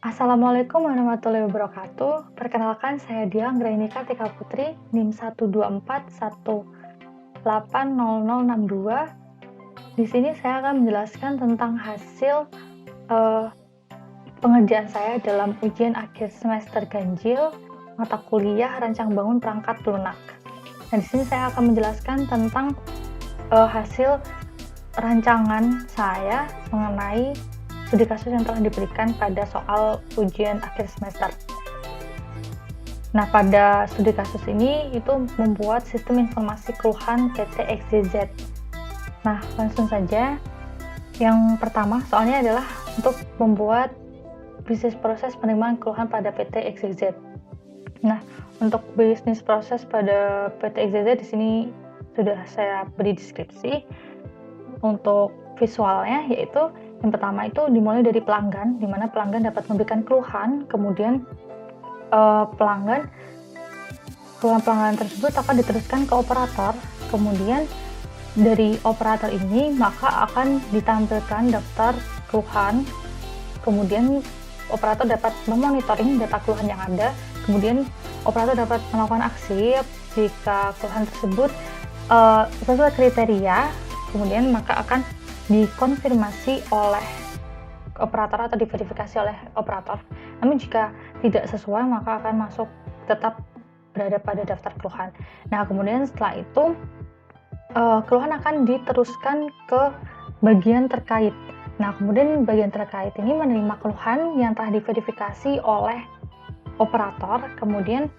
Assalamualaikum warahmatullahi wabarakatuh. Perkenalkan, saya Dia Anggrainika Tika Putri, NIM 124180062. Di sini saya akan menjelaskan tentang hasil pengerjaan saya dalam ujian akhir semester ganjil mata kuliah rancang bangun perangkat lunak. Nah, di sini saya akan menjelaskan tentang hasil rancangan saya mengenai studi kasus yang telah diberikan pada soal ujian akhir semester. Nah, pada studi kasus ini itu membuat sistem informasi keluhan PT XYZ. Nah, langsung saja. Yang pertama, soalnya adalah untuk membuat bisnis proses penerimaan keluhan pada PT XYZ. Nah, untuk bisnis proses pada PT XYZ di sini sudah saya beri deskripsi. Untuk visualnya, yaitu yang pertama itu dimulai dari pelanggan, di mana pelanggan dapat memberikan keluhan, kemudian keluhan pelanggan tersebut akan diteruskan ke operator, kemudian dari operator ini maka akan ditampilkan daftar keluhan, kemudian operator dapat memonitoring data keluhan yang ada, kemudian operator dapat melakukan aksi jika keluhan tersebut sesuai kriteria, kemudian maka akan dikonfirmasi oleh operator atau diverifikasi oleh operator. Namun jika tidak sesuai maka akan masuk tetap berada pada daftar keluhan. Nah, kemudian setelah itu keluhan akan diteruskan ke bagian terkait. Nah, kemudian bagian terkait ini menerima keluhan yang telah diverifikasi oleh operator, kemudian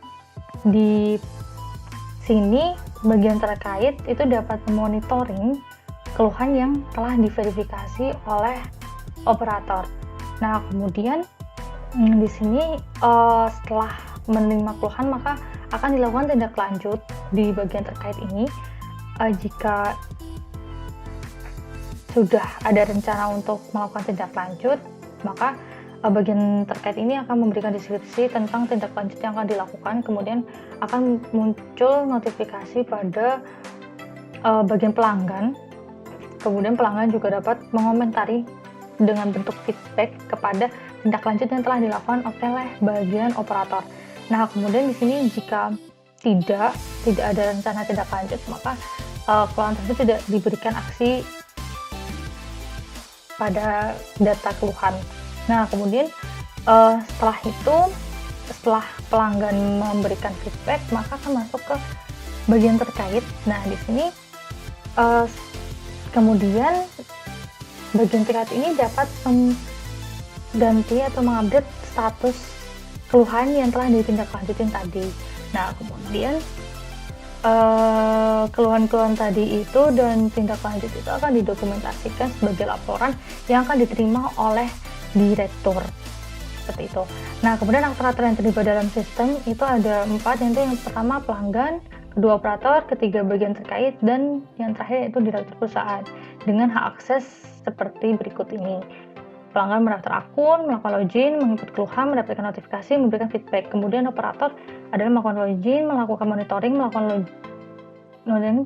di sini bagian terkait itu dapat memonitoring keluhan yang telah diverifikasi oleh operator. Nah, kemudian di sini setelah menerima keluhan maka akan dilakukan tindak lanjut di bagian terkait ini. Jika sudah ada rencana untuk melakukan tindak lanjut, maka bagian terkait ini akan memberikan deskripsi tentang tindak lanjut yang akan dilakukan, kemudian akan muncul notifikasi pada bagian pelanggan. Kemudian pelanggan juga dapat mengomentari dengan bentuk feedback kepada tindak lanjut yang telah dilakukan oleh bagian operator. Nah, kemudian di sini jika tidak ada rencana tindak lanjut, maka keluhan tersebut tidak diberikan aksi pada data keluhan. Nah, kemudian setelah pelanggan memberikan feedback, maka akan masuk ke bagian terkait. Nah, di sini kemudian bagian terkait ini dapat mengganti atau mengupdate status keluhan yang telah ditindaklanjutin tadi. Nah, kemudian keluhan-keluhan tadi itu dan tindak lanjut itu akan didokumentasikan sebagai laporan yang akan diterima oleh direktur, seperti itu. Nah, kemudian aktor-aktor yang terlibat dalam sistem itu ada 4, yaitu yang pertama pelanggan, kedua operator, ketiga bagian terkait, dan yang terakhir yaitu direktur perusahaan dengan hak akses seperti berikut ini. Pelanggan mendaftar akun, melakukan login, menginput keluhan, mendapatkan notifikasi, memberikan feedback. Kemudian operator adalah melakukan login, melakukan monitoring,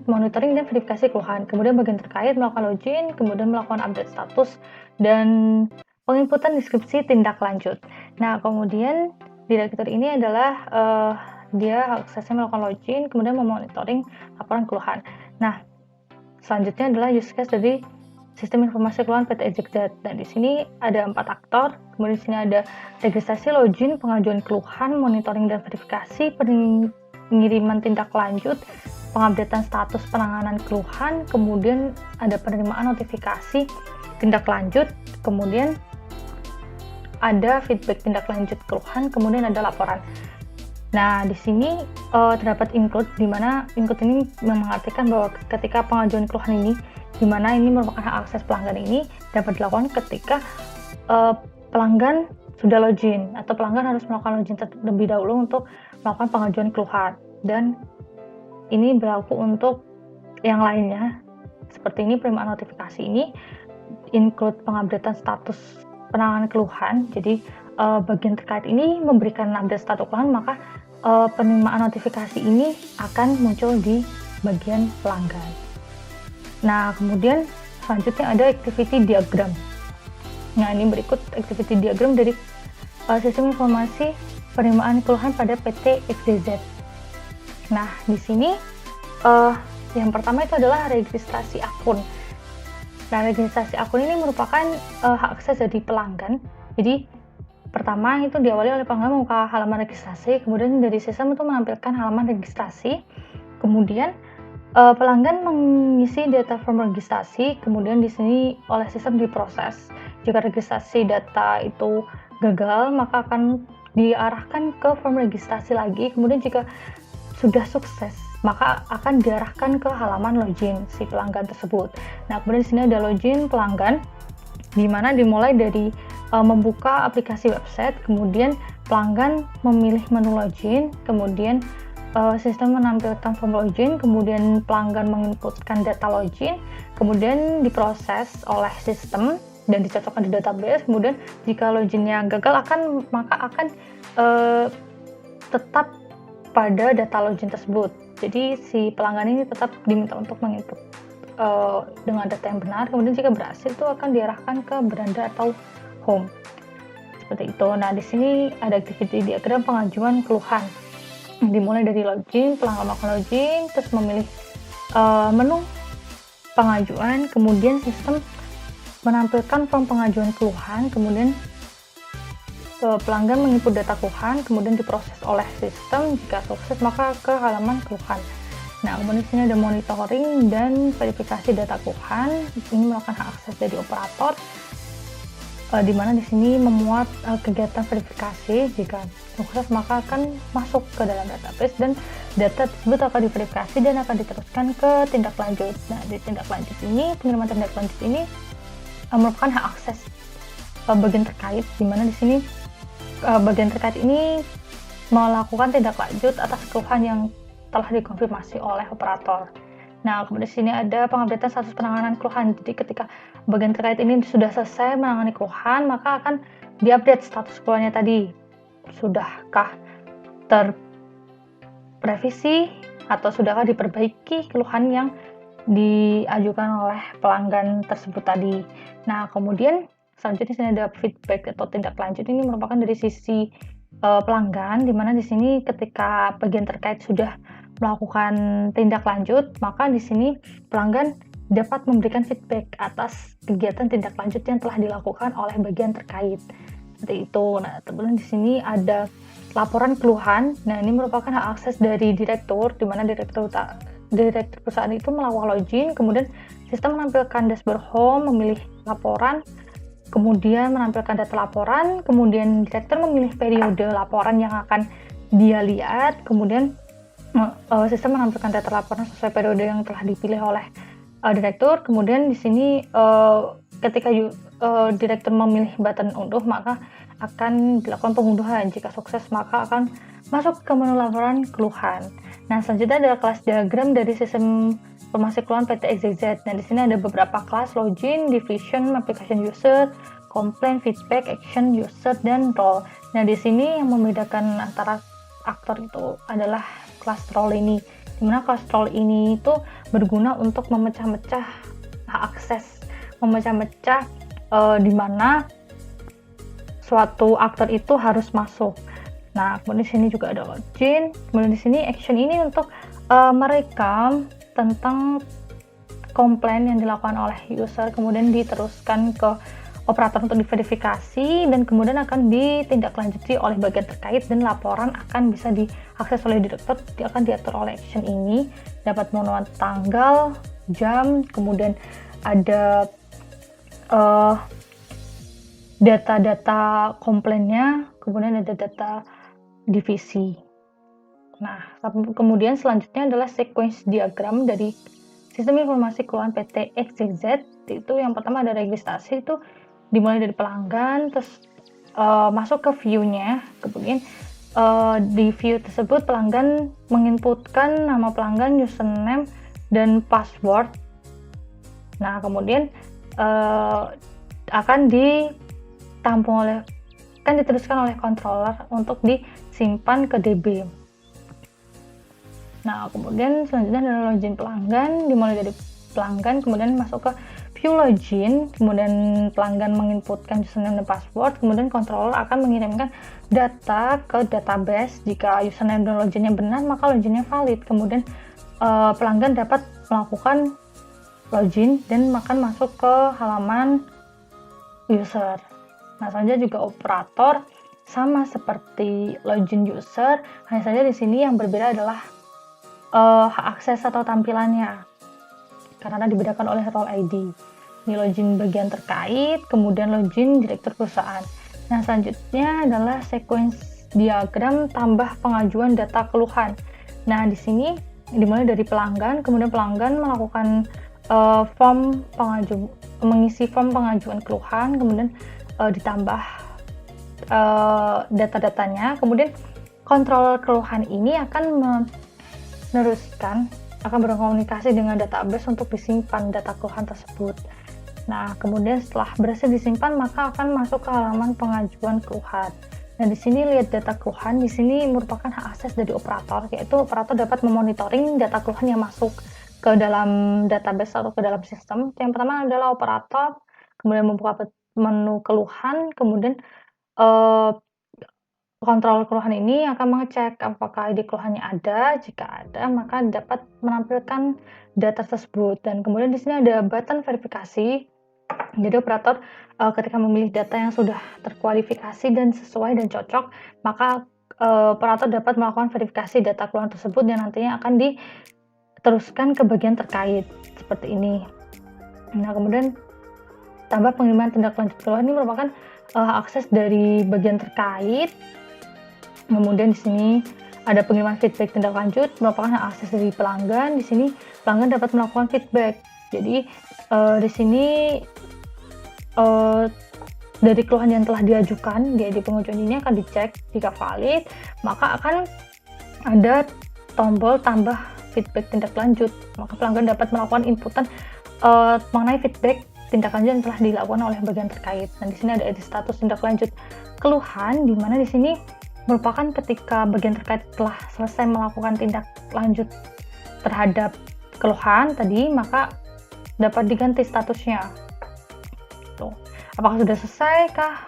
monitoring dan verifikasi keluhan. Kemudian bagian terkait melakukan login, kemudian melakukan update status dan penginputan deskripsi tindak lanjut. Nah, kemudian direktur ini adalah dia aksesnya melakukan login, kemudian memonitoring laporan keluhan. Nah, selanjutnya adalah use case dari sistem informasi keluhan PT XYZ. Dan di sini ada 4 aktor. Kemudian di sini ada registrasi login, pengajuan keluhan, monitoring dan verifikasi, pengiriman tindak lanjut, pengupdatean status penanganan keluhan, kemudian ada penerimaan notifikasi tindak lanjut, kemudian ada feedback tindak lanjut keluhan, kemudian ada laporan. Nah, di sini terdapat include, di mana include ini mengartikan bahwa ketika pengajuan keluhan ini, di mana ini merupakan hak akses pelanggan ini dapat dilakukan ketika pelanggan sudah login atau pelanggan harus melakukan login terlebih dahulu untuk melakukan pengajuan keluhan, dan ini berlaku untuk yang lainnya. Seperti ini, penerimaan notifikasi ini include pengupdatean status penanganan keluhan. Jadi bagian terkait ini memberikan update status keluhan, maka penerimaan notifikasi ini akan muncul di bagian pelanggan. Nah, kemudian selanjutnya ada activity diagram. Nah, ini berikut activity diagram dari sistem informasi penerimaan keluhan pada PT XYZ. Nah, di sini yang pertama itu adalah registrasi akun. Nah, registrasi akun ini merupakan hak akses dari pelanggan. Jadi, pertama itu diawali oleh pelanggan membuka halaman registrasi, kemudian dari sistem itu menampilkan halaman registrasi, kemudian pelanggan mengisi data form registrasi, kemudian di sini oleh sistem diproses. Jika registrasi data itu gagal, maka akan diarahkan ke form registrasi lagi, kemudian jika sudah sukses, maka akan diarahkan ke halaman login si pelanggan tersebut. Nah, kemudian di sini ada login pelanggan, di mana dimulai dari membuka aplikasi website, kemudian pelanggan memilih menu login, kemudian sistem menampilkan form login, kemudian pelanggan menginputkan data login, kemudian diproses oleh sistem dan dicocokkan di database. Kemudian jika loginnya gagal maka akan tetap pada data login tersebut. Jadi si pelanggan ini tetap diminta untuk menginput dengan data yang benar. Kemudian jika berhasil itu akan diarahkan ke beranda atau home. Seperti itu. Nah, di sini ada activity diagram pengajuan keluhan. Dimulai dari login, pelanggan melakukan login, terus memilih menu pengajuan, kemudian sistem menampilkan form pengajuan keluhan, kemudian pelanggan menginput data keluhan, kemudian diproses oleh sistem. Jika sukses maka ke halaman keluhan. Nah, kemudian di sini ada monitoring dan verifikasi data keluhan. Ini merupakan hak akses dari operator, di mana di sini memuat kegiatan verifikasi. Jika sukses maka akan masuk ke dalam database dan data tersebut akan diverifikasi dan akan diteruskan ke tindak lanjut. Nah, di tindak lanjut ini, pengiriman tindak lanjut ini merupakan hak akses bagian terkait, di mana di sini bagian terkait ini melakukan tindak lanjut atas keluhan yang telah dikonfirmasi oleh operator. Nah, kemudian di sini ada pengupdatean status penanganan keluhan. Jadi ketika bagian terkait ini sudah selesai menangani keluhan, maka akan diupdate status keluhannya tadi. Sudahkah terrevisi atau sudahkah diperbaiki keluhan yang diajukan oleh pelanggan tersebut tadi. Nah, kemudian selanjutnya di sini ada feedback atau tindak lanjut. Ini merupakan dari sisi pelanggan, di mana di sini ketika bagian terkait sudah melakukan tindak lanjut, maka di sini pelanggan dapat memberikan feedback atas kegiatan tindak lanjut yang telah dilakukan oleh bagian terkait. Seperti itu. Nah, kemudian di sini ada laporan keluhan. Nah, ini merupakan hak akses dari direktur, di mana direktur perusahaan itu melakukan login, kemudian sistem menampilkan dashboard home, memilih laporan, kemudian menampilkan data laporan, kemudian direktur memilih periode laporan yang akan dia lihat, kemudian sistem menampilkan data laporan sesuai periode yang telah dipilih oleh direktur. Kemudian di sini ketika direktur memilih button unduh, maka akan dilakukan pengunduhan. Jika sukses maka akan masuk ke menu laporan keluhan. Nah, selanjutnya adalah kelas diagram dari sistem informasi keluhan PT XYZ. Nah, di sini ada beberapa kelas: login, division, application user, complaint, feedback, action, user, dan role. Nah, di sini yang membedakan antara aktor itu adalah kelas role ini, dimana kelas role ini itu berguna untuk memecah-mecah hak akses, memecah-mecah di mana suatu aktor itu harus masuk. Nah, kemudian di sini juga ada login, kemudian di sini action ini untuk merekam tentang komplain yang dilakukan oleh user, kemudian diteruskan ke operator untuk diverifikasi, dan kemudian akan ditindaklanjuti oleh bagian terkait, dan laporan akan bisa diakses oleh direktur, akan diatur oleh action ini, dapat memuat tanggal, jam, kemudian ada data-data komplainnya, kemudian ada data divisi. Nah, kemudian selanjutnya adalah sequence diagram dari sistem informasi keluhan PT XYZ. Itu yang pertama ada registrasi, itu dimulai dari pelanggan, terus masuk ke view-nya, kemudian di view tersebut pelanggan menginputkan nama pelanggan, username, dan password. Nah, kemudian akan diteruskan oleh controller untuk disimpan ke DB. Nah, kemudian selanjutnya adalah login pelanggan, dimulai dari pelanggan, kemudian masuk ke view login, kemudian pelanggan menginputkan username dan password, kemudian controller akan mengirimkan data ke database. Jika username dan loginnya benar, maka loginnya valid. Kemudian pelanggan dapat melakukan login dan akan masuk ke halaman user. Nah, selanjutnya juga operator sama seperti login user, hanya saja di sini yang berbeda adalah hak akses atau tampilannya, karena dibedakan oleh role ID. Ini login bagian terkait, kemudian login direktur perusahaan. Nah, selanjutnya adalah sequence diagram tambah pengajuan data keluhan. Nah, di sini dimulai dari pelanggan, kemudian pelanggan melakukan mengisi form pengajuan keluhan, kemudian ditambah data-datanya, kemudian kontrol keluhan ini akan akan berkomunikasi dengan database untuk disimpan data keluhan tersebut. Nah, kemudian setelah berhasil disimpan, maka akan masuk ke halaman pengajuan keluhan. Nah, di sini lihat data keluhan, di sini merupakan hak akses dari operator, yaitu operator dapat memonitoring data keluhan yang masuk ke dalam database atau ke dalam sistem. Yang pertama adalah operator, kemudian membuka menu keluhan, kemudian kontrol keluhan ini akan mengecek apakah ID keluhannya ada. Jika ada, maka dapat menampilkan data tersebut. Dan kemudian di sini ada button verifikasi. Jadi operator ketika memilih data yang sudah terkualifikasi dan sesuai dan cocok, maka operator dapat melakukan verifikasi data keluhan tersebut dan nantinya akan diteruskan ke bagian terkait seperti ini. Nah, kemudian tambah pengiriman tindak lanjut keluhan ini merupakan akses dari bagian terkait. Kemudian di sini ada pengiriman feedback tindak lanjut, merupakan akses dari pelanggan. Di sini pelanggan dapat melakukan feedback. Jadi di sini dari keluhan yang telah diajukan di pengajuan ini akan dicek. Jika valid, maka akan ada tombol tambah feedback tindak lanjut. Maka pelanggan dapat melakukan inputan mengenai feedback tindak lanjut yang telah dilakukan oleh bagian terkait. Dan di sini ada edit status tindak lanjut keluhan, di mana di sini merupakan ketika bagian terkait telah selesai melakukan tindak lanjut terhadap keluhan tadi, maka dapat diganti statusnya. Tuh. Apakah sudah selesai kah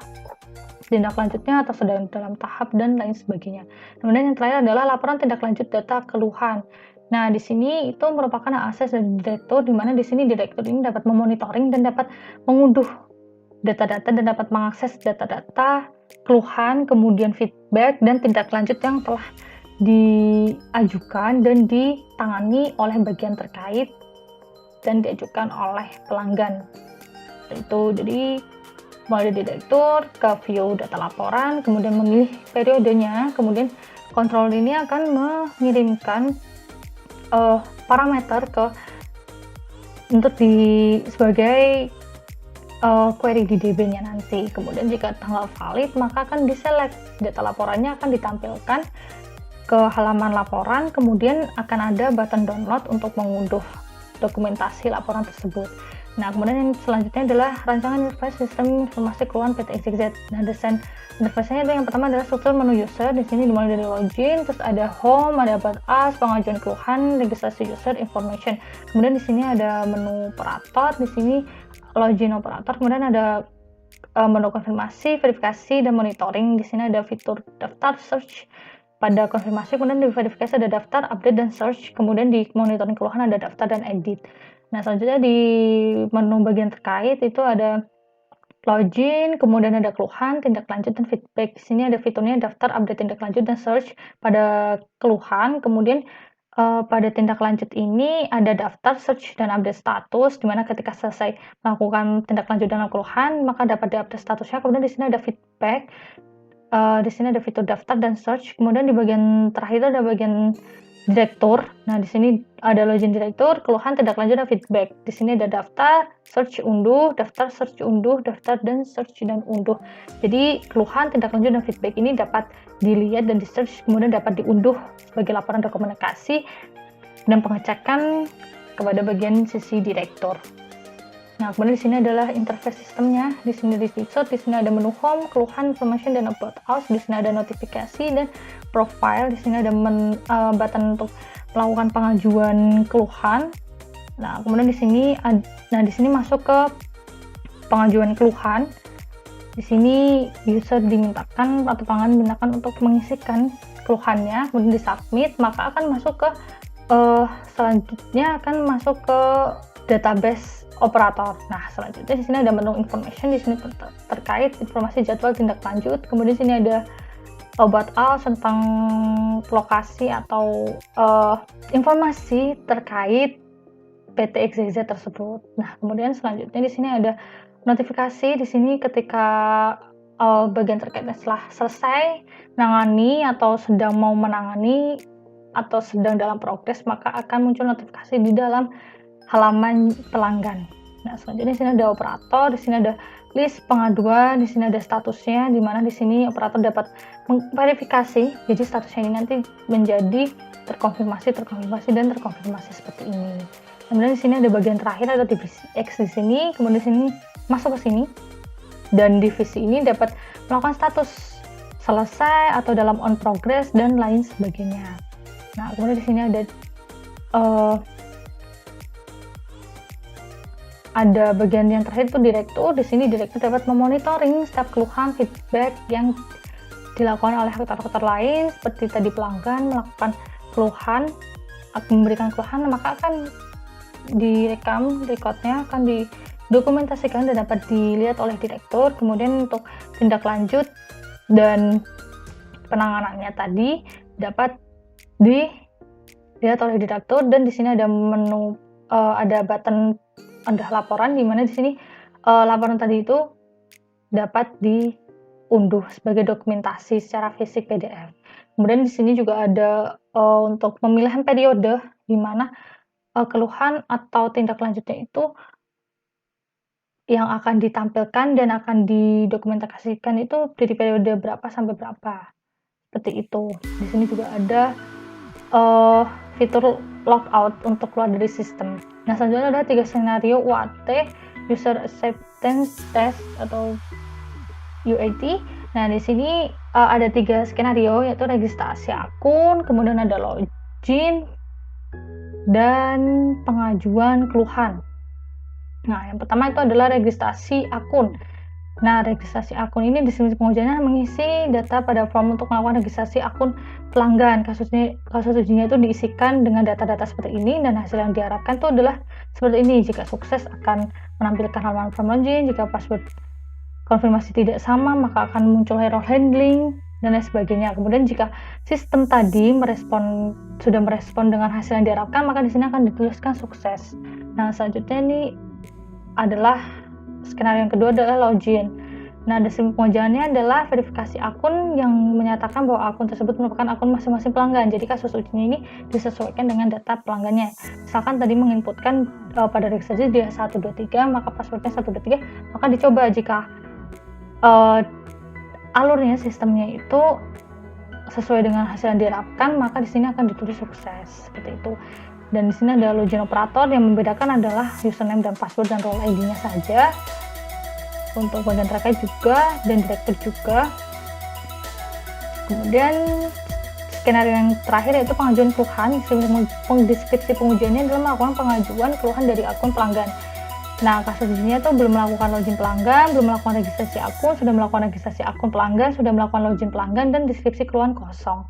tindak lanjutnya atau sedang dalam tahap dan lain sebagainya. Kemudian yang terakhir adalah laporan tindak lanjut data keluhan. Nah, di sini itu merupakan akses dari direktur, di mana di sini direktur ini dapat memonitoring dan dapat mengunduh data-data dan dapat mengakses data-data keluhan, kemudian feedback dan tindak lanjut yang telah diajukan dan ditangani oleh bagian terkait dan diajukan oleh pelanggan. Itu jadi mulai dari direktur ke view data laporan, kemudian memilih periodenya, kemudian kontrol ini akan mengirimkan parameter untuk sebagai query di DB-nya nanti. Kemudian jika tanggal valid, maka akan diselect data laporannya, akan ditampilkan ke halaman laporan, kemudian akan ada button download untuk mengunduh dokumentasi laporan tersebut. Nah, kemudian yang selanjutnya adalah rancangan interface sistem informasi keluhan PT XYZ. Nah, desain interface-nya itu yang pertama adalah struktur menu user. Di sini dimulai dari login, terus ada home, ada about us, pengajuan keluhan, registrasi user, information. Kemudian di sini ada menu operator, di sini login operator, kemudian ada menu konfirmasi, verifikasi, dan monitoring. Di sini ada fitur daftar, search pada konfirmasi, kemudian di verifikasi ada daftar, update, dan search. Kemudian di monitoring keluhan ada daftar dan edit. Nah, selanjutnya di menu bagian terkait itu ada login, kemudian ada keluhan, tindak lanjut, dan feedback. Di sini ada fiturnya daftar, update, tindak lanjut, dan search pada keluhan. Kemudian pada tindak lanjut ini ada daftar, search, dan update status, di mana ketika selesai melakukan tindak lanjut dalam keluhan, maka dapat diupdate statusnya. Kemudian di sini ada feedback, di sini ada fitur daftar dan search. Kemudian di bagian terakhir itu ada bagian direktur. Nah, di sini ada login direktur, keluhan, tindak lanjut, dan feedback. Di sini ada daftar, search, unduh, daftar, search, unduh, daftar, dan search, dan unduh. Jadi, keluhan, tindak lanjut, dan feedback ini dapat dilihat dan di-search, kemudian dapat diunduh sebagai laporan dokumentasi dan pengecekan kepada bagian sisi direktur. Nah, kemudian di sini adalah interface sistemnya. Di sini di sini ada menu home, keluhan, information, dan about us. Di sini ada notifikasi dan profile. Di sini ada button untuk melakukan pengajuan keluhan. Nah, kemudian di sini masuk ke pengajuan keluhan. Di sini user dimintakan atau pelanggan dimintakan untuk mengisikan keluhannya, kemudian disubmit, maka akan masuk ke selanjutnya akan masuk ke database operator. Nah, selanjutnya di sini ada menu information, di sini terkait informasi jadwal tindak lanjut. Kemudian di sini ada about us tentang lokasi atau informasi terkait PT XYZ tersebut. Nah, kemudian selanjutnya di sini ada notifikasi. Di sini ketika bagian terkaitnya setelah selesai menangani atau sedang mau menangani atau sedang dalam progres, maka akan muncul notifikasi di dalam halaman pelanggan. Nah, selanjutnya di sini ada operator, di sini ada list pengaduan, di sini ada statusnya, di mana di sini operator dapat memverifikasi. Jadi statusnya ini nanti menjadi terkonfirmasi seperti ini. Kemudian di sini ada bagian terakhir, ada divisi X di sini, kemudian di sini masuk ke sini, dan divisi ini dapat melakukan status selesai atau dalam on progress dan lain sebagainya. Nah, kemudian di sini ada bagian yang terakhir itu direktur. Di sini direktur dapat memonitoring setiap keluhan feedback yang dilakukan oleh aktor-aktor lain, seperti tadi pelanggan melakukan keluhan, memberikan keluhan, maka akan direkam, recordnya akan didokumentasikan dan dapat dilihat oleh direktur. Kemudian untuk tindak lanjut dan penanganannya tadi dapat dilihat oleh direktur, dan di sini ada menu ada button ada laporan, di mana di sini laporan tadi itu dapat diunduh sebagai dokumentasi secara fisik PDF. Kemudian di sini juga ada untuk pemilihan periode, di mana keluhan atau tindak lanjutnya itu yang akan ditampilkan dan akan didokumentasikan itu dari periode berapa sampai berapa, seperti itu. Di sini juga ada fitur logout untuk keluar dari sistem. Nah, selanjutnya ada 3 skenario UAT, User Acceptance Test atau UAT. Nah, di sini ada 3 skenario, yaitu registrasi akun, kemudian ada login, dan pengajuan keluhan. Nah, yang pertama itu adalah registrasi akun. Nah, registrasi akun ini deskripsi pengujiannya mengisi data pada form untuk melakukan registrasi akun pelanggan. Kasus ujinya itu diisikan dengan data-data seperti ini, dan hasil yang diharapkan itu adalah seperti ini. Jika sukses akan menampilkan halaman form login, jika password konfirmasi tidak sama maka akan muncul error handling dan lain sebagainya. Kemudian jika sistem tadi sudah merespon dengan hasil yang diharapkan, maka di sini akan dituliskan sukses. Nah, selanjutnya ini adalah skenario yang kedua adalah login. Nah, deskripsi pengujiannya adalah verifikasi akun yang menyatakan bahwa akun tersebut merupakan akun masing-masing pelanggan. Jadi kasus ujinya ini disesuaikan dengan data pelanggannya. Misalkan tadi menginputkan pada registrasi dia 123, maka passwordnya 123, maka dicoba jika alurnya sistemnya itu sesuai dengan hasil yang diharapkan, maka di sini akan ditulis sukses, seperti itu. Dan di sini ada login operator, yang membedakan adalah username dan password dan role ID-nya saja. Untuk bagian terkait juga dan direktur juga. Kemudian skenario yang terakhir yaitu pengajuan keluhan. Deskripsi pengujiannya adalah melakukan pengajuan keluhan dari akun pelanggan. Nah, kasus ujinya itu belum melakukan login pelanggan, belum melakukan registrasi akun, sudah melakukan registrasi akun pelanggan, sudah melakukan login pelanggan, dan deskripsi keluhan kosong.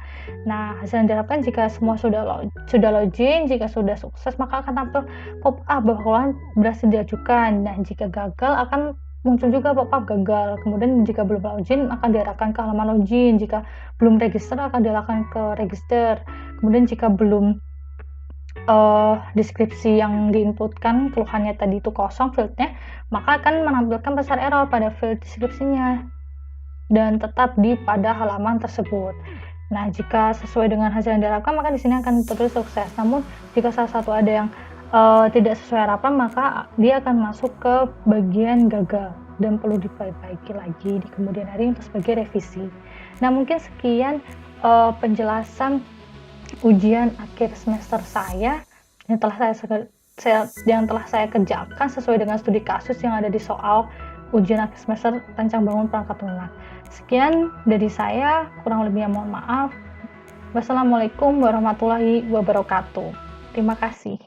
Nah, hasil yang diharapkan jika semua sudah login, jika sudah sukses, maka akan tampil pop-up bahwa keluhan berhasil diajukan. Nah, jika gagal akan muncul juga pop-up gagal. Kemudian jika belum login akan diarahkan ke halaman login, jika belum register akan diarahkan ke register. Kemudian jika belum deskripsi yang diinputkan keluhannya tadi itu kosong fieldnya, maka akan menampilkan besar error pada field deskripsinya dan tetap pada halaman tersebut. Nah, jika sesuai dengan hasil yang diharapkan, maka di sini akan tertulis sukses. Namun jika salah satu ada yang tidak sesuai harapan, maka dia akan masuk ke bagian gagal dan perlu diperbaiki lagi di kemudian hari untuk sebagai revisi. Nah, mungkin sekian penjelasan ujian akhir semester saya yang telah saya kerjakan sesuai dengan studi kasus yang ada di soal ujian akhir semester rancang bangun perangkat lunak. Sekian dari saya, kurang lebihnya mohon maaf. Wassalamualaikum warahmatullahi wabarakatuh. Terima kasih.